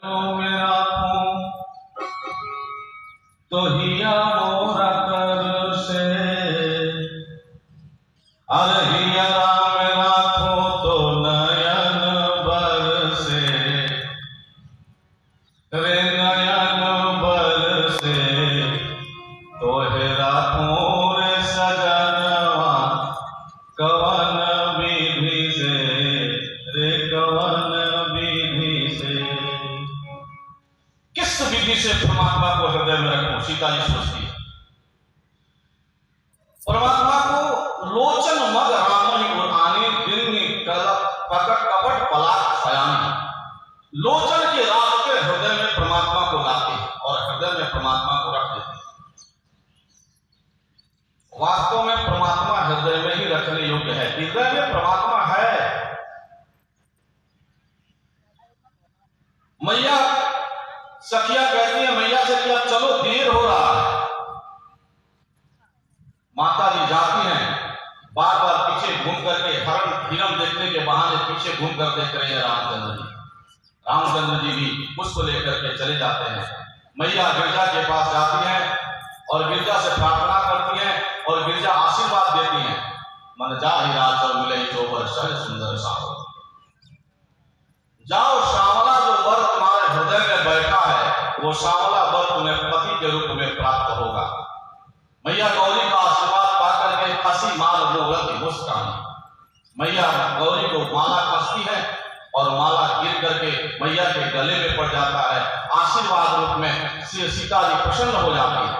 में राखूं तो हिया मोरा कर से, अरे हिया में राखूं तो नयन बर से, रे नयन बर से तोहे राखूं रे सजनवा कवन विधि से, रे कवन विधि से। किस विधि से परमात्मा को हृदय में रखूं? सीता जी सोचती है परमात्मा को लोचन मद रामनी उठाने दिल्ली कपट कपट पलाक सयानी। लोचन के रास्ते हृदय में परमात्मा को लाते हैं और हृदय में परमात्मा को रख देते हैं। वास्तव में परमात्मा हृदय में ही रखने योग्य है। हृदय में परमात्मा है। मैया सखिया कहती है मैया से क्या चलो देर हो रहा है। माता जी जाती हैं, बार बार पीछे घूम करके हिरन देखने के बहाने पीछे घूम कर देख रहे हैं रामचंद्र जी। रामचंद्र जी भी पुष्प लेकर के चले जाते हैं। मैया गिरजा के पास जाती हैं और गिरजा से प्रार्थना करती हैं और गिरजा आशीर्वाद देती हैं। मन जा ही राज और मिले चोबर सर सुंदर साहो। जाओ श्यामला जो वर तुम्हारे हृदय में बैठा है वो श्यामला वर तुम्हें पति के रूप में प्राप्त होगा। मैया गौरी का आशीर्वाद पाकर के हंसी माल मूर्ति मुस्कान। मैया गौरी को माला कसती है और माला गिर करके मैया के गले में पड़ जाता है। आशीर्वाद रूप में सीता जी प्रसन्न हो जाती है,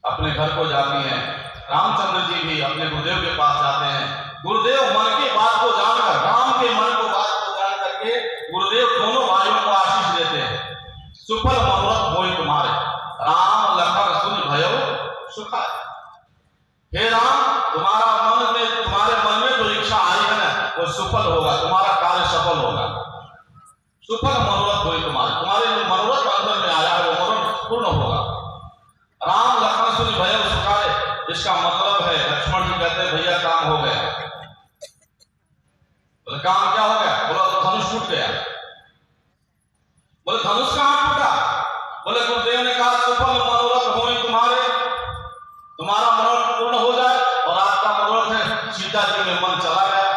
अपने घर को जाती हैं। रामचंद्र जी भी अपने गुरुदेव के पास जाते हैं। गुरुदेव मन की बात को जानकर, राम के मन को बात को जान करके गुरुदेव दोनों भाइयों को आशीष देते हैं। सुफल मनोरथ होई तुम्हारे, राम लखन सुन भयो सुखा। हे राम, तुम्हारा मन में, तुम्हारे मन में जो इच्छा आई है ना वो सुफल होगा, तुम्हारा कार्य सफल होगा। सुफल मनोरथ होई तुम्हारे, तुम्हारे जो मनोरथ अंदर में आया है वो मनोरथ पूर्ण होगा। राम लखन सुन भयो सुखाए, इसका मतलब है लक्ष्मण जी कहते हैं भैया काम हो गया। बोले काम क्या हो गया? बोला तो धनुष टूट गया। बोले धनुष कहां टूटा? बोले गुरुदेव ने कहा सुफल मनोरथ होए तुम्हारे, तुम्हारा मनोरथ पूर्ण हो जाए। और आपका मनोरथ है सीता जी में मन चला गया,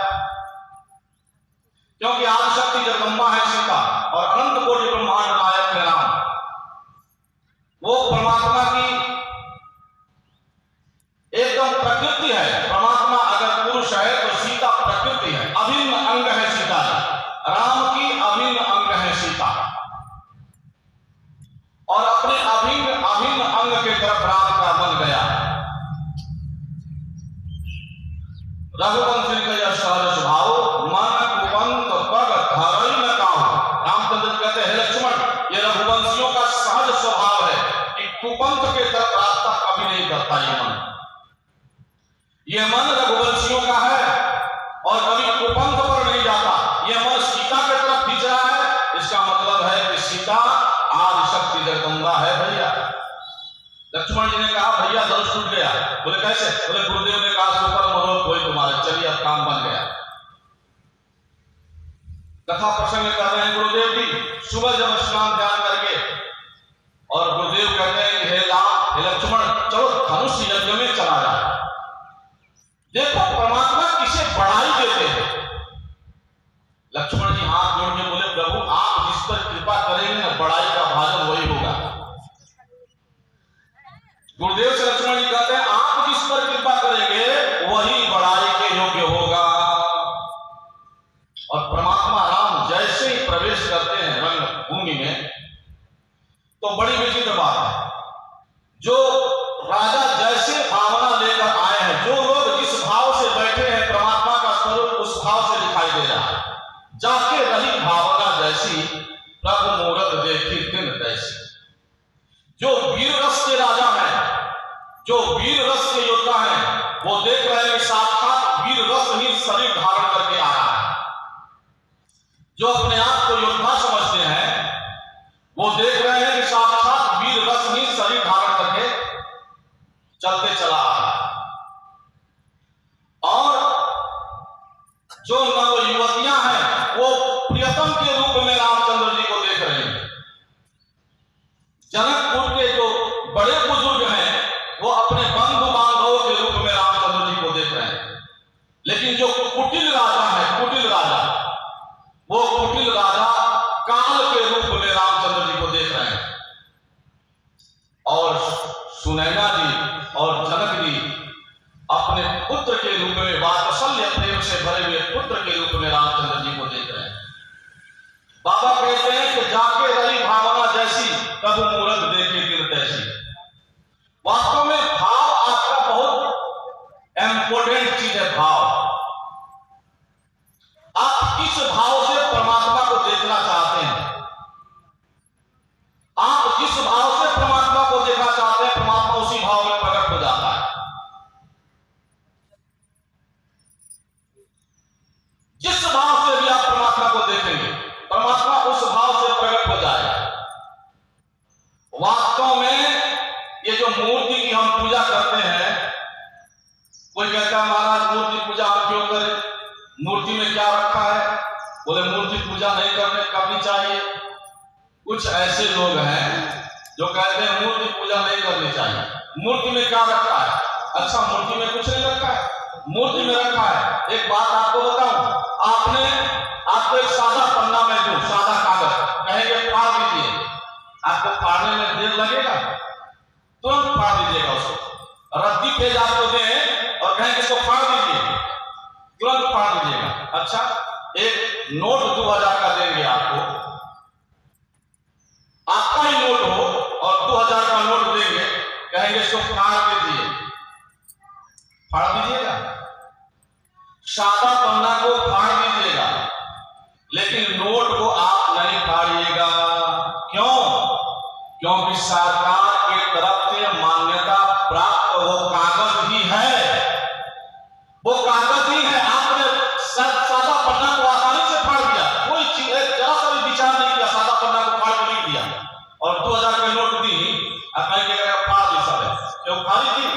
क्योंकि आदिशक्ति जगदम्बा है सीता और अनंत कोटि ब्रह्मांड नायक है राम। वो परमात्मा की एकदम प्रकृति है। परमात्मा अगर पुरुष है तो सीता प्रकृति है, अभिन्न अंग है सीता जी। राम की अभिन्न अंग है सीता और अपने अभिन्न अंग के तरफ राम का मन गया। रघुवंश का यह सहज स्वभाव, मन कुपंत पग धरई न काहू। रामचंद्र कहते हैं लक्ष्मण, ये रघुवंशियों का सहज स्वभाव है कि कुपंथ के तरफ रास्ता कभी नहीं करता। ये मन रघुवंशियों का है और कभी कुपंथ पर नहीं जाता। ये मन सीता की तरफ खींच रहा है। इसका मतलब है कि सीता आदिशक्ति जगदम्बा है भैया। लक्ष्मण जी ने कहा भैया धनुष टूट गया। बोले कैसे? बोले गुरुदेव ने कहा सुफल मनोरथ होई तुम्हारे, चलिए अब काम बन गया। कथा प्रसंग कर रहे हैं गुरुदेव जी। सुबह जब स्नान ध्यान करके और गुरुदेव कहते हैं कि हे राम, हे लक्ष्मण, चलो धनुष यज्ञ में चला जाए। देखो परमात्मा किसे बढ़ाई देते हैं। लक्ष्मण जी हाथ जोड़ के बोले प्रभु आप जिस पर कृपा करेंगे ना बढ़ाई का भाजन वही होगा। गुरुदेव से लक्ष्मण जी कहते हैं आप जिस पर कृपा करेंगे वही बढ़ाई के योग्य होगा। और परमात्मा राम जैसे ही प्रवेश करते हैं रंग भूमि में तो बड़ी विचित्र बात है। जो राजा जैसे भावना लेकर आए हैं, जो लोग जिस भाव से बैठे हैं परमात्मा का स्वरूप उस भाव से दिखाई दे रहा है। जाके रही भावना जैसी प्रभु मूरत देखी दिन तैसी। जो वीर रस के राजा हैं, जो वीर रस के योद्धा हैं, वो देख रहे हैं साक्षात वीर रस ही शरीर धारण करके आ रहा है। जो अपने आप को योद्धा समझते हैं वो देख रहे हैं कि साक्षात वीर रस ही शरीर धारण करके चलते चला आ रहा है। और जो नव युवतियां हैं वो प्रियतम के रूप में लाल के रूप में रामचंद्र जी को देख रहे हैं और सुनैना जी और जनक जी अपने पुत्र के रूप में, वात्सल्य प्रेम से भरे हुए पुत्र के रूप में रामचंद्र जी को देख रहे हैं। बाबा कहते हैं कि जाके रही भावना जैसी, कब मूरत देखे दिल तैसी। वास्तव में भाव आपका बहुत इंपॉर्टेंट चीज है। भाव, आप किस भाव से परमात्मा को देखना चाहते हैं, आप जिस भाव से परमात्मा को देखना चाहते हैं, परमात्मा उसी भाव में प्रकट हो जाता है। जिस भाव से भी आप परमात्मा को देखेंगे, परमात्मा उस भाव से प्रकट हो जाएगा। वास्तव में ये जो मूर्ति की हम पूजा करते हैं, कोई कहता है महाराज मूर्ति पूजा हम क्यों करें, मूर्ति में क्या रखा है? बोले मूर्ति पूजा नहीं करनी चाहिए। कुछ ऐसे लोग हैं जो कहते हैं मूर्ति पूजा नहीं करनी चाहिए। मूर्ति में क्या रखा है? अच्छा, मूर्ति में कुछ नहीं रखा है, मूर्ति में रखा है। एक बात आपको बताऊं, आपको एक सादा पन्ना में दूं, सादा कागज, कहेंगे फाड़ दीजिए, आपको फाड़ने में देर लगेगा? तुरंत फाड़ दीजिएगा उसको। रद्दी पेज आपको दें और कहेंगे इसको फाड़ दीजिए, तुरंत फाड़ दीजिएगा। अच्छा, एक नोट 2000 का देंगे आपको, आपका ही नोट हो और 2000 का नोट देंगे, कहेंगे इसको फाड़ दीजिए, फाड़ दीजिएगा? सादा पन्ना को फाड़ दीजिएगा, लेकिन नोट को आप नहीं फाड़िएगा। क्यों? क्योंकि सरकार की तरफ से मान्यता प्राप्त वो कागज ही है, वो कागज ही है। आपने सादा पन्ना को आसानी से फाड़ दिया, कोई चीज जरा सा भी विचार नहीं किया, सादा पन्ना को फाड़ के लिख दिया और 2000 के नोट दी, फाड़ दी सब है। क्यों फाड़ी थी?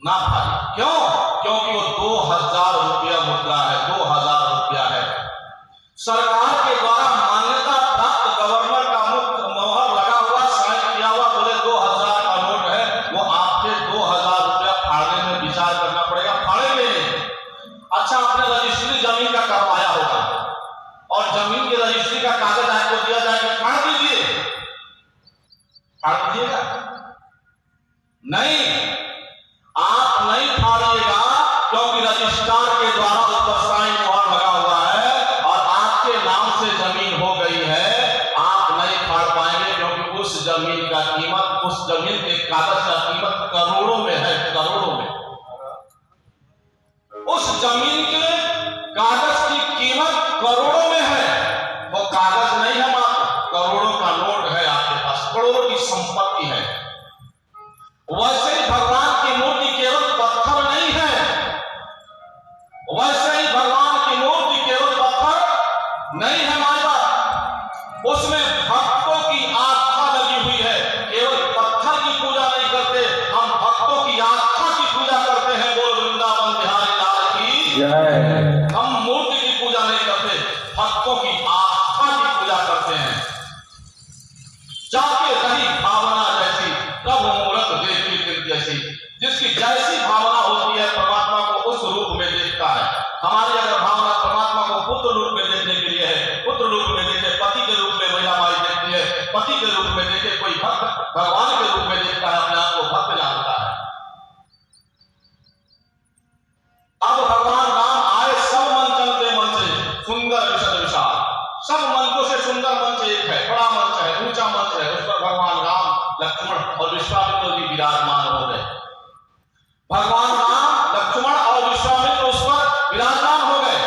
ना फाड़ी। क्यों? क्योंकि वो 2000 रुपया मुद्रा है, 2000 रुपया है। सरकार के द्वारा मान्यता प्राप्त गवर्नर का मुक्त मोहर लगा हुआ, साइन किया हुआ, बोले 2000 का नोट है, वो आपके 2000 रुपया फाड़ने में विचार करना पड़ेगा, फाड़ेंगे नहीं। अच्छा, आपने रजिस्ट्री जमीन का करवाया होगा और जमीन की रजिस्ट्री का कागज आपको दिया जाएगा, फाड़ दीजिए, फाड़ दीजिएगा? नहीं, आप नहीं फाड़िएगा, क्योंकि रजिस्ट्रार के द्वारा उस पर साइन मोहर लगा हुआ है और आपके नाम से जमीन हो गई है। आप नहीं फाड़ पाएंगे, क्योंकि उस जमीन का कीमत, उस जमीन के कागज का कीमत करोड़ों में है, करोड़ों में। उस जमीन के कागज की कीमत करोड़ों में है। वो कागज नहीं है मात्र, करोड़ों का नोट है आपके पास, करोड़ों की संपत्ति है। वैसे ही भगवान की मूर्ति केवल पत्थर नहीं है, वैसे ही भगवान की मूर्ति केवल पत्थर नहीं है माई बाप, उसमें भक्तों की आस्था लगी हुई है। केवल पत्थर की पूजा नहीं करते हम, भक्तों की आस्था की पूजा करते हैं। बोल वृंदावन बिहारी लाल की जय। हम मूर्ति की पूजा नहीं करते, भक्तों की आस्था की पूजा करते हैं। जाके रही भावना जैसी, कब मूरत देखी दिल जैसी। जिसकी जैसी भावना होती है परमात्मा को उस रूप में देखता है। हमारी अगर भावना परमात्मा को पुत्र रूप में देखने के लिए है, पुत्र रूप में देखे, पति के रूप में महिला माई देखती है, पति के रूप में देखे, कोई भक्त भगवान के रूप में देखता है, अपने आप को भक्त जानता है। अब भगवान राम आए, सब मन चलते मन से सुंदर विशद विशाल, सब मंचों से सुंदर मंच एक है, बड़ा मंच है, ऊंचा मंच है, उस पर भगवान राम, लक्ष्मण और विश्वामित्र जी विराजमान हो गए। भगवान राम, लक्ष्मण और विश्वामित्र उस पर विराजमान हो गए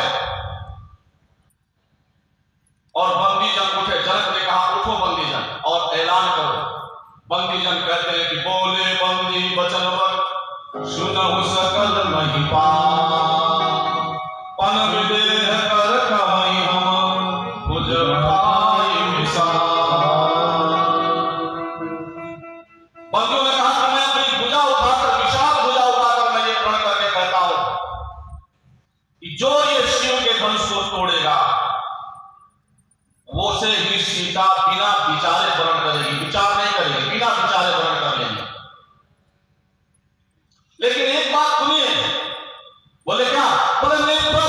और बंदी जन उठे। जनक ने कहा उठो बंदी जन और ऐलान करो। बंदी जन कहते हैं कि बोले बंदी वचन पर सुनहु सकल महिपाल, पन विदेह कर कहीं हम भुज उठाई विशाल। बंदियों ने कहा कि मैं अपनी भुजा उठाकर, विशाल भुजा उठाकर मैं ये प्रण करके कहता हूं कि जो ये शिव के धनुष को तोड़ेगा वो से ही सीता बिना विचारे वर्ण करेगी, विचार नहीं करेगी, बिना विचारे वर्ण कर लेंगे। लेकिन एक बात सुनिए, बोले क्या? बोले नेत्र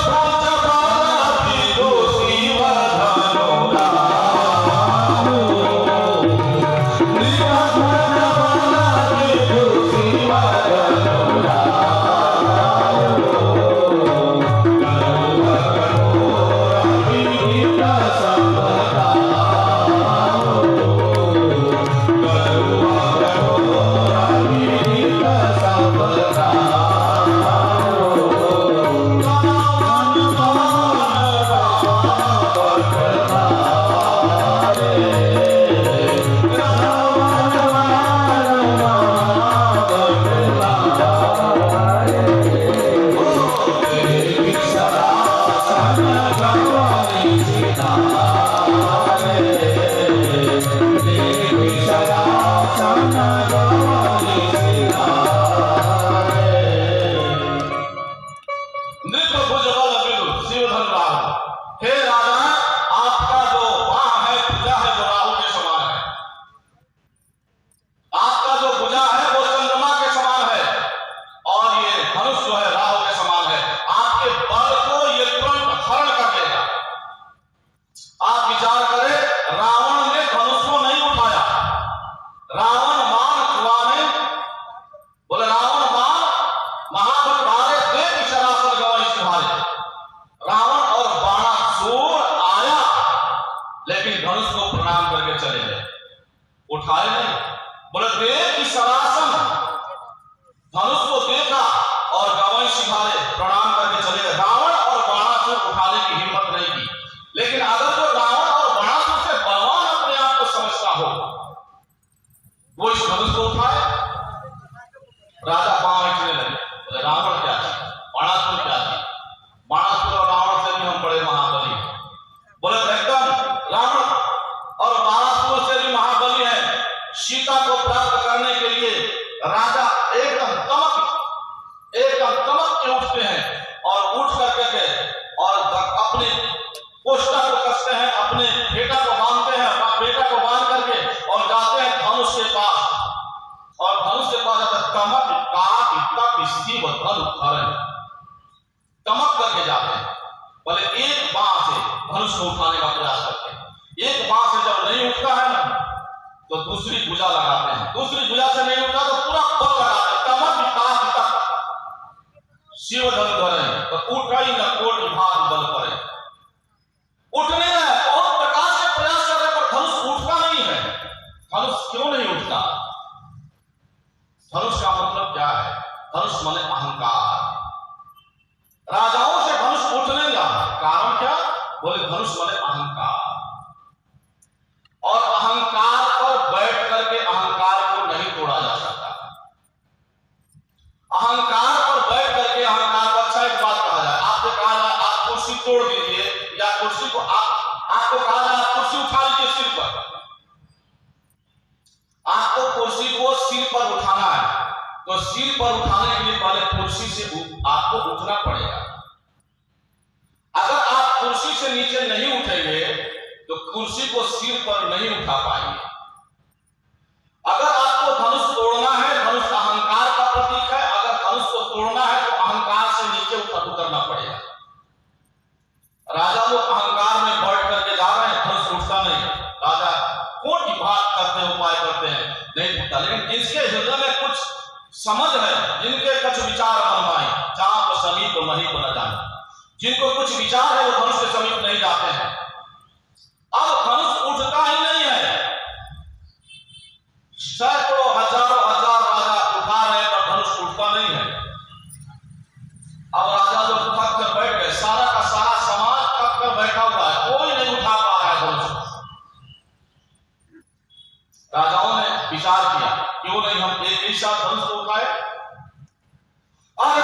आप विचार करें, रावण ने धनुष को नहीं उठाया, रावण मान हुआ नहीं, बोले रावण मान महाबल भारे देख शरासन गवाई सुहारे। रावण और बाणासुर आया लेकिन धनुष को प्रणाम करके चले गए, उठाए नहीं। बोले देख शरासन, धनुष को देखा और गवाई सुहारे प्रणाम करके चले गए। रावण और बाणासुर उठाने की हिम्मत नहीं की। लेकिन अगर तो रावण और बाणासुर से बलवान अपने आप को समझता हो, वो इस धनुष को उठाए। राजा पांव उठने लगे, रावण क्या था, बाणासुर क्या था, बाणासुर और रावण से भी हम बड़े महाबली हैं। बोले एकदम रावण और बाणासुर से भी महाबली है। सीता को प्राप्त करने के लिए राजा एकदम तमक के उठते हैं और उठ करके और अपने पोस्टा को कसते हैं, अपने बेटा को बांधते हैं, बेटा को बांध करके और जाते हैं धनुष के पास। और धनुष के पास तमक करके जाते हैं। बोले एक बाण से धनुष को उठाने का प्रयास करते हैं। एक बाण से जब नहीं उठता है ना तो दूसरी भुजा लगाते हैं, दूसरी भुजा से नहीं उठता तो पूरा बल लगाते हैं। शिव धन धरे तो उठा ही न कोट विभाग बल पड़े, उठने का बहुत प्रकार से प्रयास कर रहे पर धनुष उठता नहीं है। धनुष क्यों नहीं उठता? धनुष का मतलब क्या है? धनुष माने अहंकार। राजाओं से धनुष उठने लगा, कारण क्या? बोले धनुष माने अहंकार, और अहंकार पर बैठ करके अहंकार को नहीं तोड़ा जा सकता। अहंकार पर बैठ करके अहंकार को, अच्छा एक बात कहा जाए, आपसे कहा जाए आप कुर्सी तोड़ दीजिए या कुर्सी को आपको कहा जाए आप कुर्सी उठा लीजिए सिर पर, आपको कुर्सी को सिर पर उठाना है तो सिर पर उठाने के लिए पहले कुर्सी से आपको उठना पड़ेगा। अगर आप कुर्सी से नीचे नहीं उठेंगे तो कुर्सी को सिर पर नहीं उठा पाएंगे। अगर आपको धनुष तोड़ना है, धनुष अहंकार का प्रतीक है, अगर धनुष को तोड़ना है तो अहंकार से नीचे उतरना पड़ेगा। राजा लोग अहंकार में बैठ करके जा रहे हैं, धनुष उठता नहीं। राजा कोटि भाग करते हैं, उपाय करते हैं, नहीं उठता। लेकिन जिसके हृदय में कुछ समझ है, जिनके कुछ विचार मनमाए, जहां तो समीप मही को न जाने, जिनको कुछ विचार है वो धनुष के समीप नहीं जाते हैं। अब धनुष उठता ही नहीं है, सैकड़ों हजारों हजार राजा उठा रहे हैं पर धनुष उठता नहीं है। अब राजा लोग थक कर बैठ गए, सारा का सारा समाज थक कर बैठा हुआ है, कोई नहीं उठा पा रहा है धनुष। राजाओं ने विचार किया क्यों नहीं हम एक ही साथ धनुष को उठाए। अरे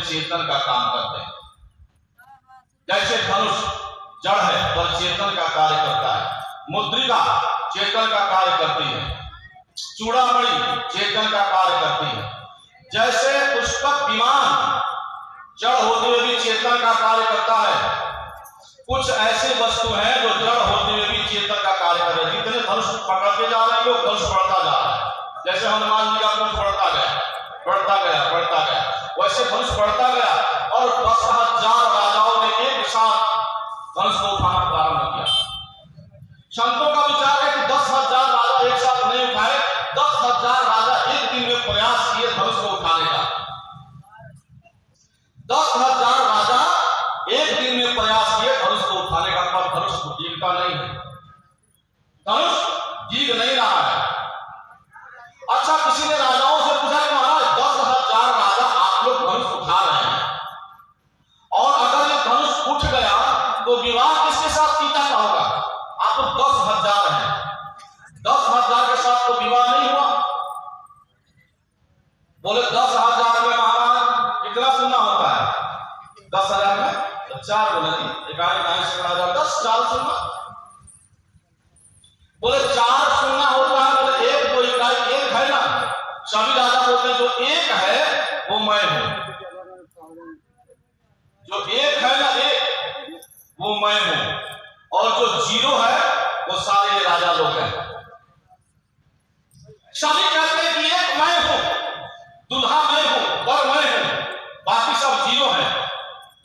चेतन का काम करते हैं। जैसे धनुष जड़ है पर चेतन का कार्य करता है, मुद्रिका चेतन का कार्य करती है, चूड़ामणि चेतन का कार्य करती है। जैसे पुष्पक विमान जड़ होते हुए भी चेतन का कार्य करता है, कुछ ऐसे वस्तु हैं जो जड़ होते हुए भी चेतन का कार्य कर रहे हैं। जितने धनुष पकड़ते जा रहे हैं वो धनुष बढ़ता जा रहा है। जैसे हनुमान जी का धनुष बढ़ता गया बढ़ता गया बढ़ता गया, वैसे धनुष बढ़ता गया और 10,000 राजाओं ने एक साथ धनुष को उठाना प्रारंभ किया। संतों का विचार है कि 10,000 राजा एक साथ नहीं उठाए, 10,000 राजा एक दिन में प्रयास किए धनुष को उठाने का। 10,000 राजा एक दिन में प्रयास किए धनुष को उठाने का, पर धनुष जीतता नहीं है, धनुष जीत नहीं रहा है। अच्छा, किसी ने राजाओं से पूछा कि महाराज 10,000 राजा आप लोग धनुष उठा रहे हैं, और अगर ये धनुष उठ गया तो विवाह किसके साथ सीता का होगा? आप लोग 10,000 हैं, 10,000 के साथ तो विवाह नहीं हुआ। बोले 10,000 में महाराज कितना सुनना होता है? 10,000 में तो 4 बोले जी, 10 4 सुनना। बोले 4 सुनना होता है, बोले 1 2 1 है ना। सभी राजा बोलते हैं जो 1 है वो मैं हूं, जो 1 है ना 1 वो मैं हूं, और जो 0 है वो सारे राजा लोग हैं। सभी कहते हैं कि 1 मैं हूं, दुल्हा मैं हूं, वर मैं हूं, बाकी सब 0 है।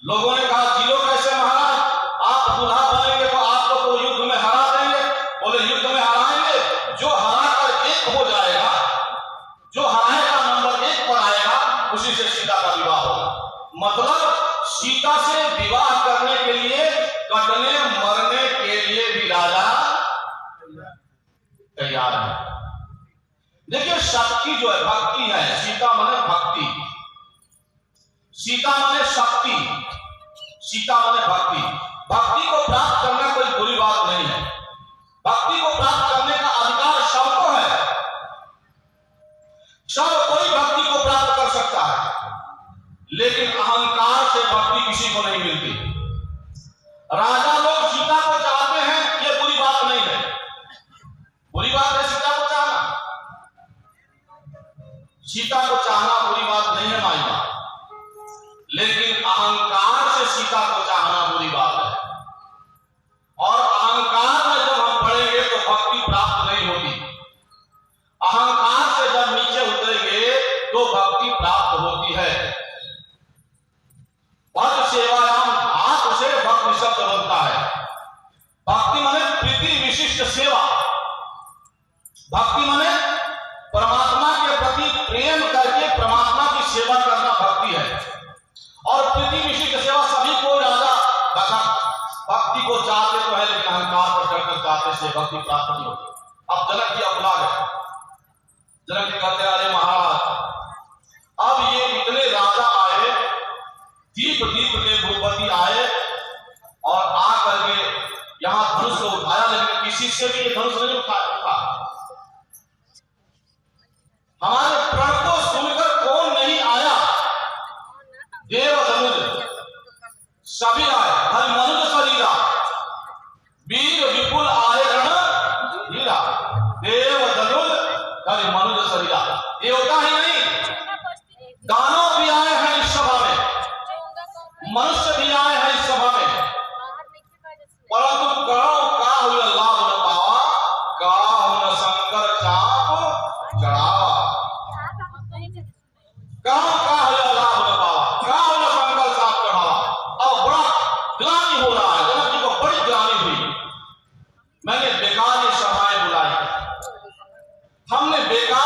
लोगों ने कहा 0 कैसे महाराज, आप दुल्हा बनेंगे तो आपको तो युद्ध में हरा देंगे। बोले युद्ध में हराएंगे, जो हरा कर 1 हो जाएगा, जो हराएगा नंबर 1 पर आएगा, उसी से सीता का विवाह होगा। मतलब सीता से विवाह करने के लिए, कटने मरने के लिए भी राजा तैयार है। देखिए शक्ति जो है, भक्ति है, सीता माने भक्ति, सीता माने शक्ति, सीता माने भक्ति। भक्ति को प्राप्त करना कोई बुरी बात नहीं है, भक्ति को प्राप्त करने का अधिकार सबको है, सब कोई भक्ति को प्राप्त कर सकता है, लेकिन अहंकार से भक्ति किसी को नहीं मिलती। राजा लोग सीता को चाहते हैं, ये बुरी बात नहीं है, बुरी बात है सीता को चाहना, सीता को चाहना बुरी बात नहीं है माई बात, लेकिन अहंकार से सीता को चाहना बुरी बात है। और अहंकार में जब हम पढ़ेंगे तो भक्ति प्राप्त नहीं होती, अहंकार से जब नीचे उतरेंगे तो भक्ति प्राप्त होती है। भक्त सेवायाम हाथ से भक्ति शब्द बनता है। भक्ति माने प्रीति विशिष्ट सेवा, भक्ति माने परमात्मा के प्रति प्रेम करके परमात्मा की सेवा करना भक्ति है। और प्रीति विशिष्ट सेवा सभी को राजा भक्ति को चाहते तो है, लेकिन अहंकार पर चढ़कर चाहते से भक्ति प्राप्त नहीं होती। अब जनक जी अबला गए, जनक जी कहते हैं अरे महाराज अब ये इतने राजा आए, दीप दीप के भूपति आए और आ करके यहां धनुष को उठाया, लेकिन किसी से भी ये धनुष नहीं उठा। हमारे प्रण को सुनकर कौन नहीं आया? देव धनुष सभी आए, हर मनुष्य शरीरा, वीर विपुल आए रण हीरा। देव धनुष हर मनुष्य शरीरा, देवता ही नहीं दानव भी आए हैं इस सभा में, मनुष्य भी आए हैं इस सभा में, परंतु कहो का हुआ लाभ न पावा, काहु न शंकर चाप चढ़ावा। कहो का हुआ लाभ न पावा, काहु न शंकर चाप चढ़ावा। अब बड़ा ग्लानि हो रहा है, जनक जी को बड़ी ग्लानि हुई। मैंने बेकार ये सभाएं बुलाई, हमने बेकार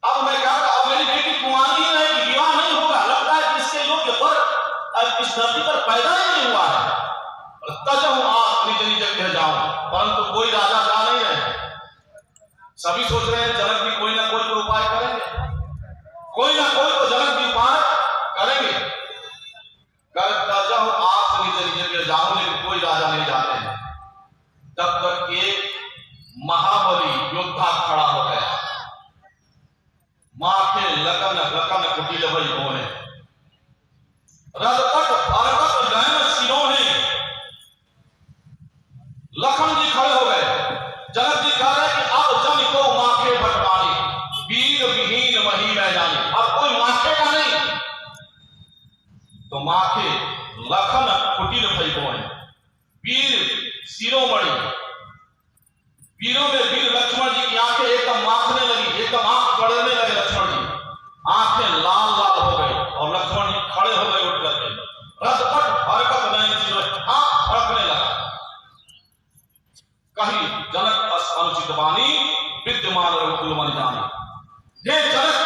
अब मैं क्या, अब मेरी बेटी कुंवारी ही रहेगी, विवाह नहीं होगा, लगता है कि इसके योग्य वर इस धरती पर पैदा ही नहीं हुआ है। तजहु आप निज निज गृह जाऊं, परंतु कोई राजा जा नहीं रहे। सभी सोच रहे हैं जनक भी कोई ना कोई तो उपाय करेंगे, कोई ना कोई तो जनक भी उपाय करेंगे। तजहु आप निज निज गृह जाऊं, लेकिन कोई राजा नहीं जाते हैं। तब तक एक महाबली योद्धा खड़ा हो गया, मां के लगन लगन कुटिल भई होए, रजपट भरकत नयन सिरोहे। लखन जी खड़े हो गए। जनक जी कह रहे कि अब जन को माखे भटवानी, वीर विहीन वही मैं जानी। अब कोई माखेगा नहीं, तो माखे लखन कुटिल भई होए, वीर शिरोमणि। वीरों में वीर लक्ष्मण जी की आंखें एकदम माखने लगी, एकदम आंख पड़ने लगे लक्ष्मण जी, आंखें लाल लाल हो गई और लक्ष्मण जी खड़े हो गए उठ करके। रजपट भरकत नयन सिरोहे, आंख फड़कने लगा। कही जनक अस अनुचित वाणी, विद्यमान रघुकुल मन जानी। हे जनक,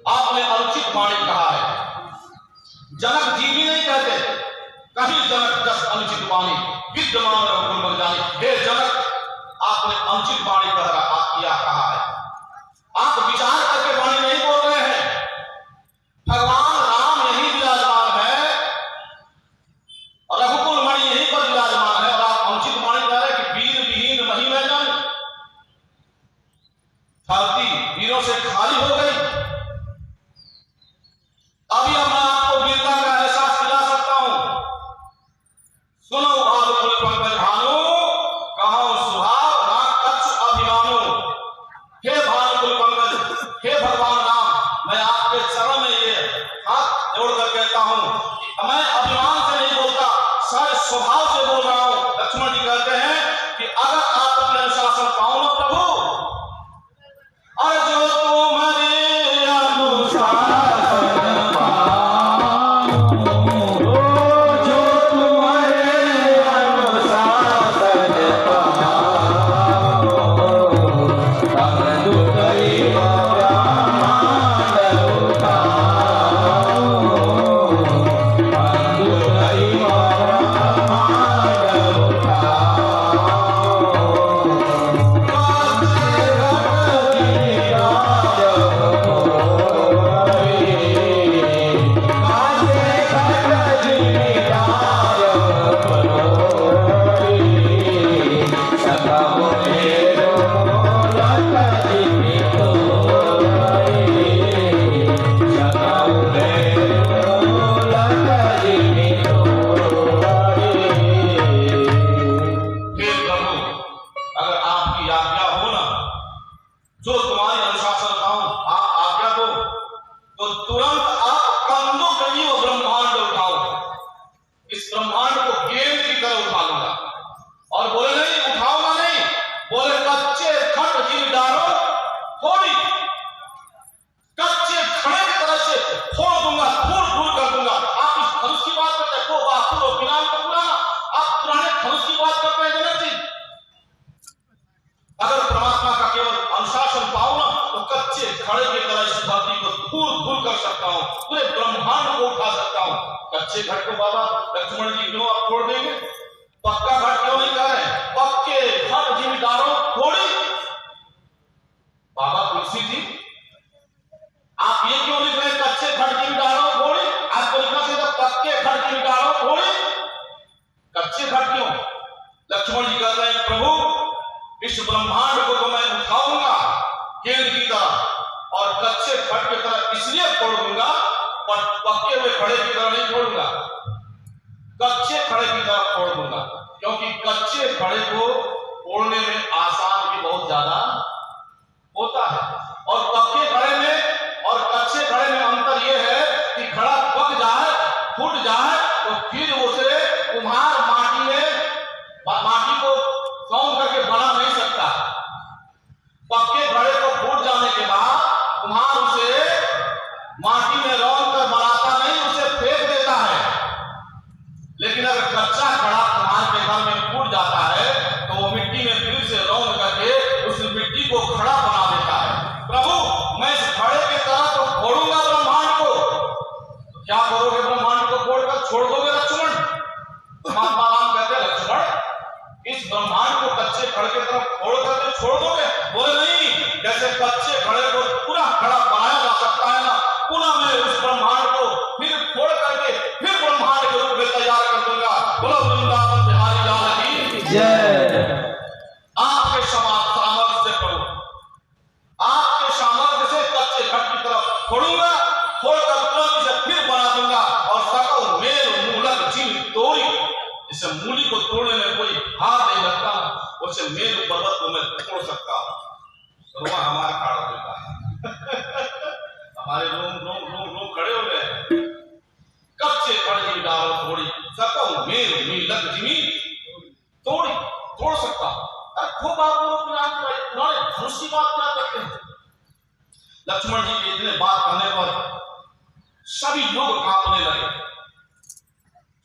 आपने अनुचित वाणी कहा है। जनक जी भी नहीं कहते, कही जनक जस अनुचित वाणी, विद्यमान रघुकुल मन जानी। हे जनक, आपने अनुचित वाणी कहा है। आप विचार करके वाणी नहीं बोल रहे हैं। भगवान राम यही विराजमान है, रघुकुल मणि यहीं पर विराजमान है, और आप अनुचित वाणी कह रहे हैं कि वीर विहीन वही मैं जानी। धरती वीरों से खाली हो गई। अभी अब मैं आपको वीरता का एहसास दिला सकता हूं। सुनो भानुकुल पंकज भानु, कहो सुहाव राग कच्छ अभिमानो। हे भानुकुल पंकज, हे भगवान राम, मैं आपके चरण में ये हाथ जोड़कर कहता हूं कि मैं अभिमान से नहीं बोलता, सर स्वभाव से बोल रहा हूं। लक्ष्मण जी कहते हैं कि अगर आप अपने अनुशासन पाओ ना प्रभु, और जो तुम्हारे अनुशासन खड़े की तरह इस धरती को धूल धूल कर सकता हूं, पूरे ब्रह्मांड को उठा सकता हूं। कच्चे घट को बाबा लक्ष्मण जी क्यों आप छोड़ देंगे? पक्का घट क्यों नहीं कह रहे? पक्के घट जिम्मेदारों थोड़ी। बाबा तुलसी जी आप ये क्यों लिख रहे हैं कच्चे घट जिम्मेदारों थोड़ी? आपको लिखना चाहिए पक्के घट जिम्मेदारों थोड़ी। कच्चे घट क्यों? लक्ष्मण जी कहते हैं प्रभु इस ब्रह्मांड को तो मैं उठाऊंगा केंद्र की तरह, और कच्चे घट की तरह इसलिए छोड़ दूंगा, पर पक्के हुए खड़े की तरह नहीं छोड़ूंगा, कच्चे खड़े की तरह छोड़ दूंगा। क्योंकि कच्चे खड़े को तोड़ने में आसान भी बहुत ज्यादा होता है, और पक्के खड़े में और कच्चे खड़े में अंतर यह है कि खड़ा पक जाए फूट जाए तो फिर उसे कुम्हार माटी को सौंप करके बना नहीं सकता। पक्के घड़े को फूट जाने के बाद कुम्हार उसे माटी में रौंद कर बनाता नहीं, उसे फेंक देता है। लेकिन अगर कच्चा घड़ा कुम्हार के घर में फूट जाता है तो वो मिट्टी में फिर से रौंद करके उस मिट्टी को खड़ा बना देता है। फोड़ूंगा, फोड़कर तुरंत इसे फिर बना दूंगा और सकल मेल मूलक जीव तोड़ी। इसे मूली को तोड़ने में कोई हाथ नहीं लगता, उसे मेल पर्वत को मैं तोड़ सकता हूँ। रोमा हमारा खड़ा हो जाता है हमारे रोम खड़े हो गए। कब से खड़े डाल थोड़ी सकल मेल मूलक जीव तोड़ सकता हूँ। खूब आप लोग पुराने धनुष की बात क्या करते हैं। लक्ष्मण जी के इतने बात कहने पर सभी लोग कांपने लगे।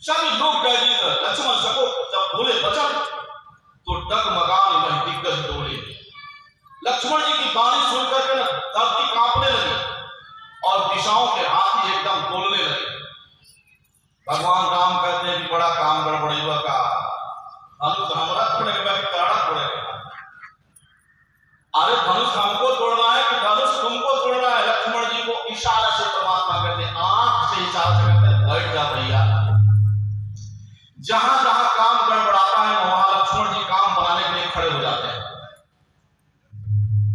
सभी लोग लक्ष्मण सको जब बोले वचन तो डगमगाने में दिग्गज दौड़े। लक्ष्मण जी की वाणी सुनकर के धरती कांपने लगी और दिशाओं के हाथी एकदम बोलने लगे। भगवान राम कहते हैं कि बड़ा काम गड़बड़ेगा का धनुष हमारा तोड़ेगा कि ताड़ा तोड़ेगा। अरे धनुष हमको तोड़ना है कि धनुष तुमको तोड़ना है। लक्ष्मण जी को इशारा से परमात्मा कहते हैं, आंख से इशारा से कहते हैं बैठ जा भैया। जहां जहां काम गड़बड़ाता है वहां लक्ष्मण जी काम बनाने के लिए खड़े हो जाते हैं।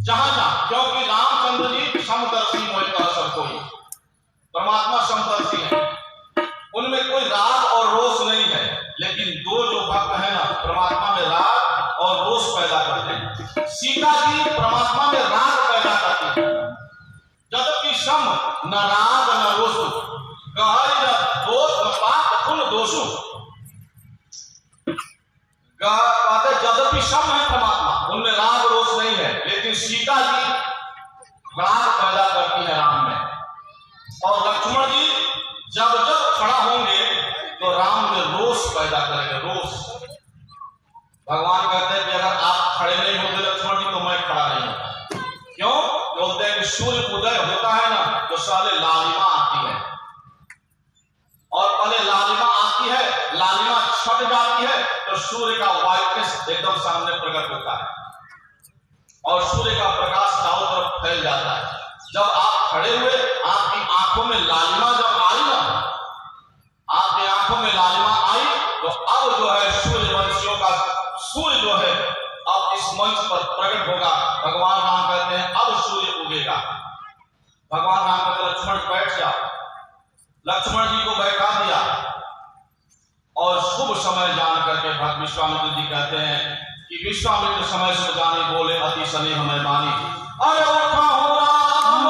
जहां जहां, क्योंकि रामचंद्र जी समदर्शी मोहित का असर कोई परमात्मा समदर्शी है, उनमें कोई राग और रोष नहीं है। लेकिन दो जो भक्त है ना परमात्मा में राग और रोष पैदा करते हैं। सीता जी परमात्मा में राग पैदा करती है, जबकि सम न राग न रोष गहरी न दोष न पाप कुल दोषु कहते यद्यपि सम है परमात्मा, उनमें राग रोष नहीं है। लेकिन सीता जी राग पैदा करती है राम में, और लक्ष्मण जी जब जब खड़ा होंगे तो राम में रोष पैदा करेंगे, रोष। भगवान कहते हैं कि अगर आप खड़े नहीं होते लक्ष्मण जी तो मैं खड़ा नहीं होता। क्यों? बोलते हैं कि सूर्य उदय होता है ना तो साले लालिमा आती है, और पहले लालिमा आती है, लालिमा छट जाती है तो सूर्य का वाइटनेस एकदम सामने प्रकट होता है और सूर्य का प्रकाश चारों तरफ फैल जाता है। जब आप खड़े हुए आपकी आंखों में लालिमा जब आई ना, आपकी आंखों में लालिमा आई तो अब जो है सूर्यवंशियों का सूर्य जो है अब इस मंच पर प्रकट होगा। भगवान राम कहते हैं अब सूर्य उगेगा। भगवान राम कहते लक्ष्मण बैठ जा। लक्ष्मण जी को बैठा दिया और शुभ समय जान करके भक्त विश्वामित्र जी कहते हैं कि विश्वामित्र समय से जाने बोले अति स्नेह हमें मानी। अरे उठा हो राम